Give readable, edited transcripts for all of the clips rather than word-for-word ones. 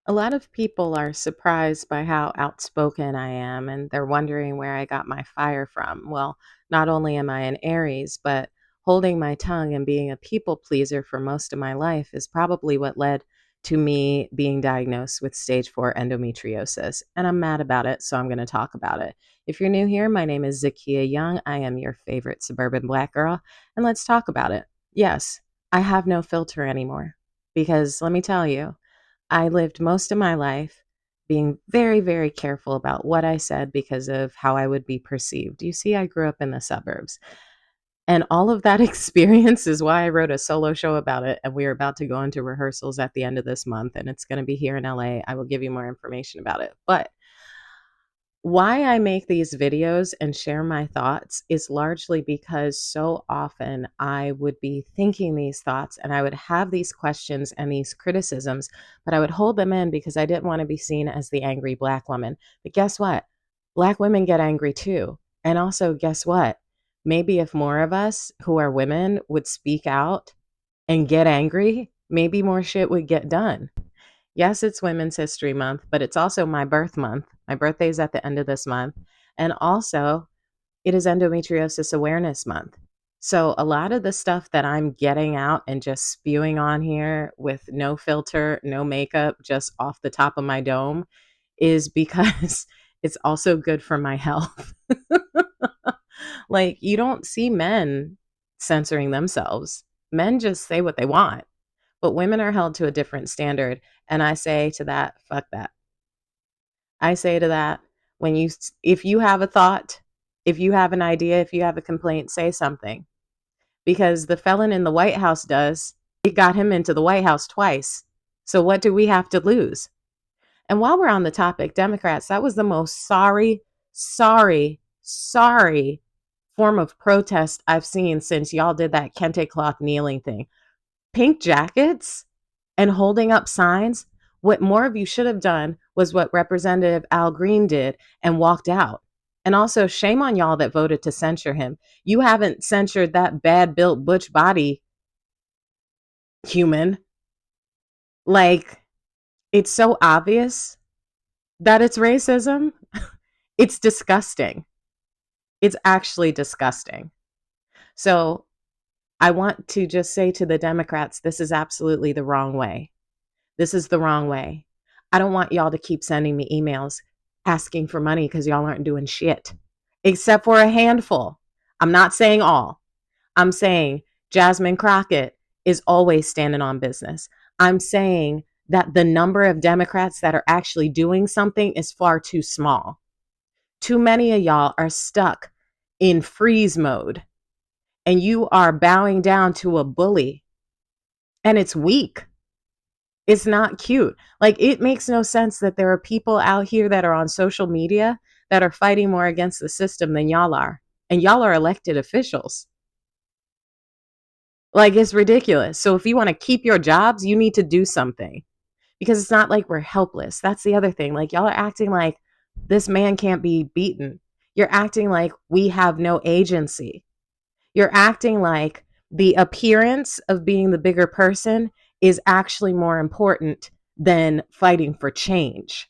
A lot of people are surprised by how outspoken I am, and they're wondering where I got my fire from. Well, not only am I an Aries, but holding my tongue and being a people pleaser for most of my life is probably what led to me being diagnosed with stage 4 endometriosis. And I'm mad about it, so I'm going to talk about it. If you're new here, my name is Zakia Young. I am your favorite suburban black girl, and let's talk about it. Yes, I have no filter anymore because let me tell you, I lived most of my life being very, very careful about what I said because of how I would be perceived. You see, I grew up in the suburbs. And all of that experience is why I wrote a solo show about it. And we are about to go into rehearsals at the end of this month, and it's going to be here in LA. I will give you more information about it. But why I make these videos and share my thoughts is largely because so often I would be thinking these thoughts and I would have these questions and these criticisms, but I would hold them in because I didn't want to be seen as the angry Black woman. But guess what? Black women get angry too. And also, guess what? Maybe if more of us who are women would speak out and get angry, maybe more shit would get done. Yes, it's Women's History Month, but it's also my birth month. My birthday is at the end of this month. And also, it is Endometriosis Awareness Month. So, a lot of the stuff that I'm getting out and just spewing on here with no filter, no makeup, just off the top of my dome is because it's also good for my health. Like, you don't see men censoring themselves, men just say what they want. But women are held to a different standard. And I say to that, fuck that. I say to that, if you have a thought, if you have an idea, if you have a complaint, say something. Because the felon in the White House does, it got him into the White House twice. So what do we have to lose? And while we're on the topic, Democrats, that was the most sorry form of protest I've seen since y'all did that Kente cloth kneeling thing. Pink jackets and holding up signs. What more of you should have done was what Representative Al Green did and walked out. And also, shame on y'all that voted to censure him. You haven't censured that bad built butch body human. Like, it's so obvious that it's racism. It's disgusting. It's actually disgusting. So, I want to just say to the Democrats, this is absolutely the wrong way. This is the wrong way. I don't want y'all to keep sending me emails asking for money because y'all aren't doing shit, except for a handful. I'm not saying all. I'm saying Jasmine Crockett is always standing on business. I'm saying that the number of Democrats that are actually doing something is far too small. Too many of y'all are stuck in freeze mode and you are bowing down to a bully, and it's weak. It's not cute. Like, it makes no sense that there are people out here that are on social media that are fighting more against the system than y'all are. And y'all are elected officials. Like, it's ridiculous. So if you want to keep your jobs, you need to do something because it's not like we're helpless. That's the other thing. Like, y'all are acting like this man can't be beaten. You're acting like we have no agency. You're acting like the appearance of being the bigger person is actually more important than fighting for change.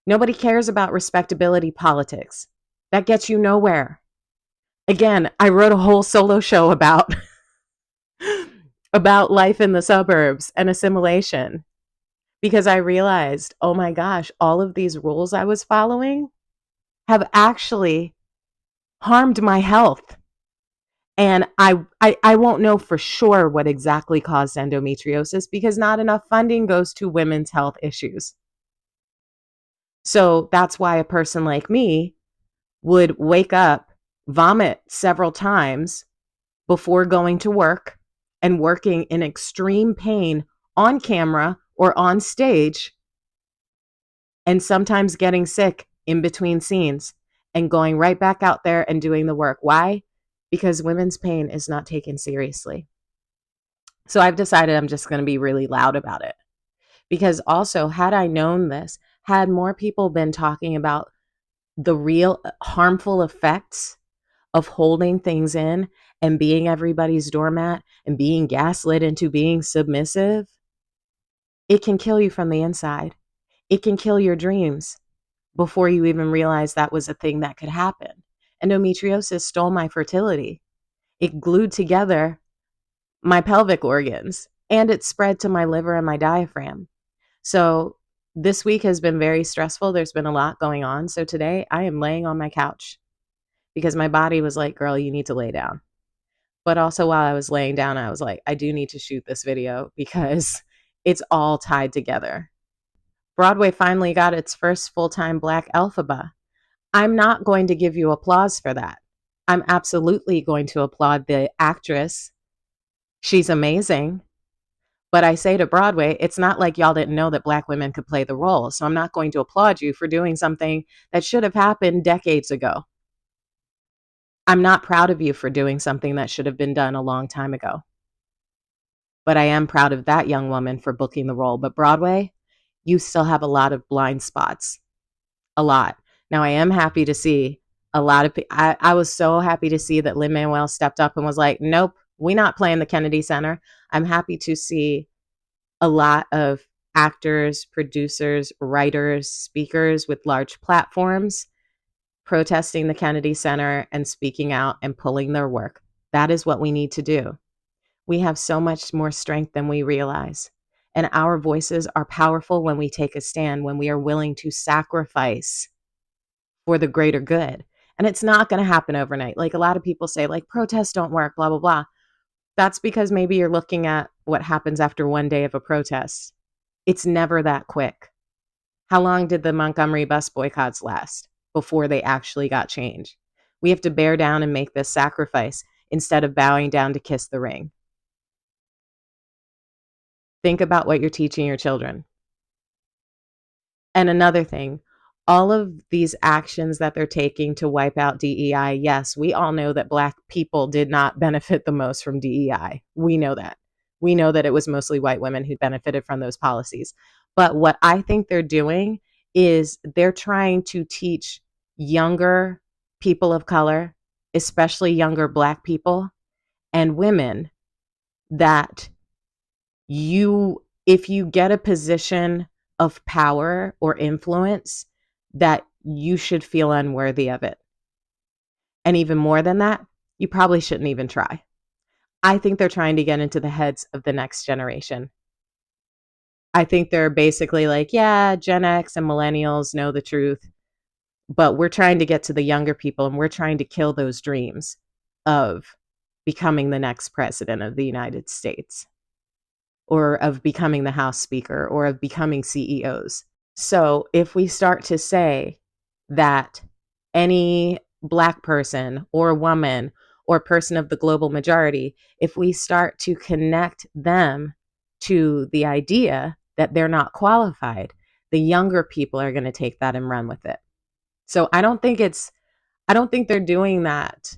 Nobody cares about respectability politics. That gets you nowhere. Again, I wrote a whole solo show about about life in the suburbs and assimilation because I realized, oh my gosh, all of these rules I was following have actually harmed my health. And I won't know for sure what exactly caused endometriosis because not enough funding goes to women's health issues. So that's why a person like me would wake up, vomit several times before going to work and working in extreme pain on camera or on stage, and sometimes getting sick in between scenes and going right back out there and doing the work. Why? Because women's pain is not taken seriously. So I've decided I'm just going to be really loud about it. Because also, had I known this, had more people been talking about the real harmful effects of holding things in and being everybody's doormat and being gaslit into being submissive, it can kill you from the inside. It can kill your dreams before you even realize that was a thing that could happen. Endometriosis stole my fertility. It glued together my pelvic organs and it spread to my liver and my diaphragm. So this week has been very stressful. There's been a lot going on. So today I am laying on my couch because my body was like, girl, you need to lay down. But also while I was laying down, I was like, I do need to shoot this video because it's all tied together. Broadway finally got its first full-time Black Elphaba. I'm not going to give you applause for that. I'm absolutely going to applaud the actress. She's amazing. But I say to Broadway, it's not like y'all didn't know that Black women could play the role. So I'm not going to applaud you for doing something that should have happened decades ago. I'm not proud of you for doing something that should have been done a long time ago. But I am proud of that young woman for booking the role. But Broadway, you still have a lot of blind spots. A lot. Now, I am happy to see a lot of I was so happy to see that Lin-Manuel stepped up and was like, nope, we're not playing the Kennedy Center. I'm happy to see a lot of actors, producers, writers, speakers with large platforms protesting the Kennedy Center and speaking out and pulling their work. That is what we need to do. We have so much more strength than we realize. And our voices are powerful when we take a stand, when we are willing to sacrifice for the greater good. And it's not going to happen overnight. Like a lot of people say, like, protests don't work, blah, blah, blah. That's because maybe you're looking at what happens after one day of a protest. It's never that quick. How long did the Montgomery bus boycotts last before they actually got change? We have to bear down and make this sacrifice instead of bowing down to kiss the ring. Think about what you're teaching your children. And another thing, all of these actions that they're taking to wipe out DEI, yes, we all know that Black people did not benefit the most from DEI. We know that. We know that it was mostly white women who benefited from those policies. But what I think they're doing is they're trying to teach younger people of color, especially younger Black people and women, that if you get a position of power or influence, that you should feel unworthy of it. And even more than that, you probably shouldn't even try. I think they're trying to get into the heads of the next generation. I think they're basically like, yeah, Gen X and millennials know the truth, but we're trying to get to the younger people and we're trying to kill those dreams of becoming the next president of the United States, or of becoming the House Speaker, or of becoming CEOs. So if we start to say that any Black person or woman or person of the global majority, if we start to connect them to the idea that they're not qualified, the younger people are going to take that and run with it. So I don't think they're doing that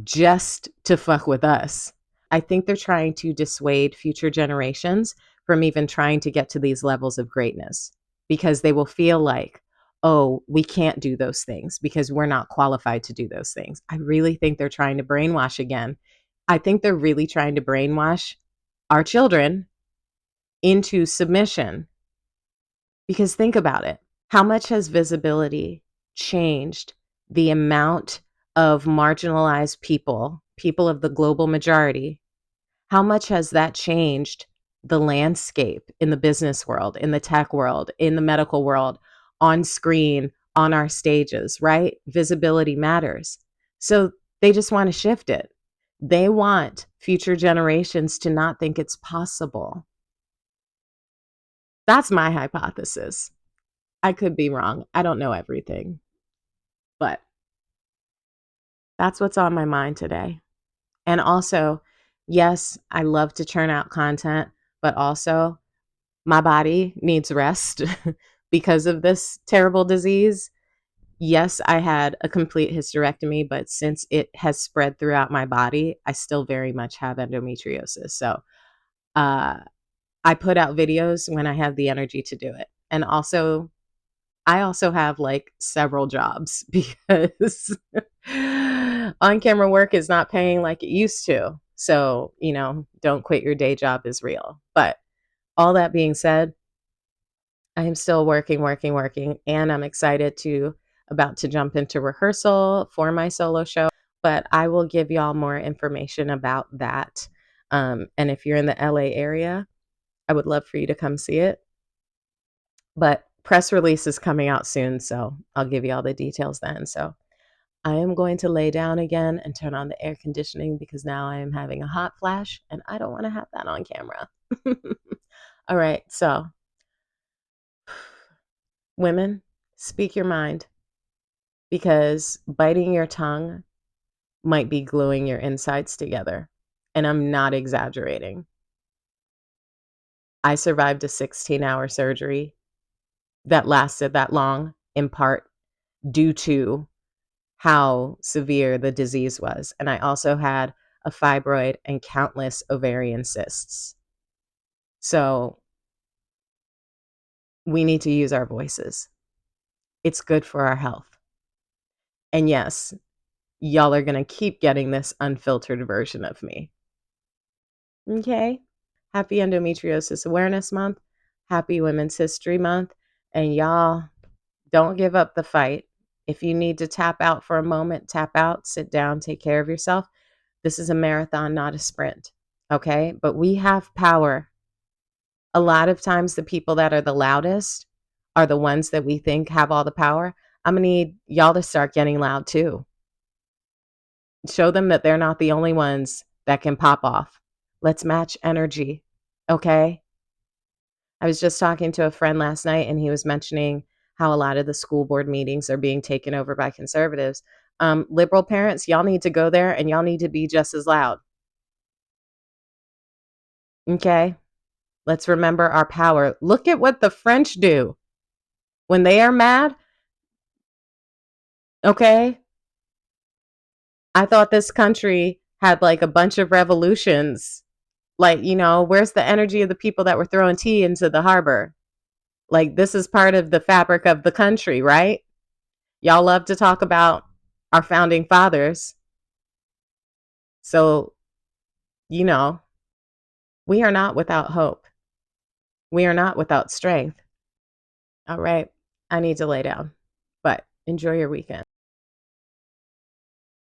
just to fuck with us. I think they're trying to dissuade future generations from even trying to get to these levels of greatness, because they will feel like, oh, we can't do those things because we're not qualified to do those things. I really think they're trying to brainwash again. I think they're really trying to brainwash our children into submission. Because think about it. How much has visibility changed the amount of marginalized people of the global majority? How much has that changed the landscape in the business world, in the tech world, in the medical world, on screen, on our stages, right? Visibility matters. So they just want to shift it. They want future generations to not think it's possible. That's my hypothesis. I could be wrong. I don't know everything, but that's what's on my mind today. And also, yes, I love to churn out content, but also my body needs rest because of this terrible disease. Yes, I had a complete hysterectomy, but since it has spread throughout my body, I still very much have endometriosis. So I put out videos when I have the energy to do it. And also, I also have like several jobs because on camera work is not paying like it used to. So, don't quit your day job is real. But all that being said, I am still working, working, working, and I'm excited to about to jump into rehearsal for my solo show, but I will give y'all more information about that. And if you're in the LA area, I would love for you to come see it. But press release is coming out soon, so I'll give you all the details then. So I am going to lay down again and turn on the air conditioning because now I am having a hot flash and I don't want to have that on camera. All right, so women, speak your mind because biting your tongue might be gluing your insides together. And I'm not exaggerating. I survived a 16-hour surgery that lasted that long, in part due to how severe the disease was. And I also had a fibroid and countless ovarian cysts. So we need to use our voices. It's good for our health. And yes, y'all are going to keep getting this unfiltered version of me. Okay? Happy Endometriosis Awareness Month. Happy Women's History Month. And y'all, don't give up the fight. If you need to tap out for a moment, tap out, sit down, take care of yourself. This is a marathon, not a sprint. Okay? But we have power. A lot of times, the people that are the loudest are the ones that we think have all the power. I'm going to need y'all to start getting loud too. Show them that they're not the only ones that can pop off. Let's match energy. Okay? I was just talking to a friend last night and he was mentioning how a lot of the school board meetings are being taken over by conservatives. Liberal parents, y'all need to go there and y'all need to be just as loud. Okay? Let's remember our power. Look at what the French do when they are mad. Okay? I thought this country had like a bunch of revolutions. Like, where's the energy of the people that were throwing tea into the harbor? Like, this is part of the fabric of the country, right? Y'all love to talk about our founding fathers. So, you know, we are not without hope. We are not without strength. All right. I need to lay down, but enjoy your weekend.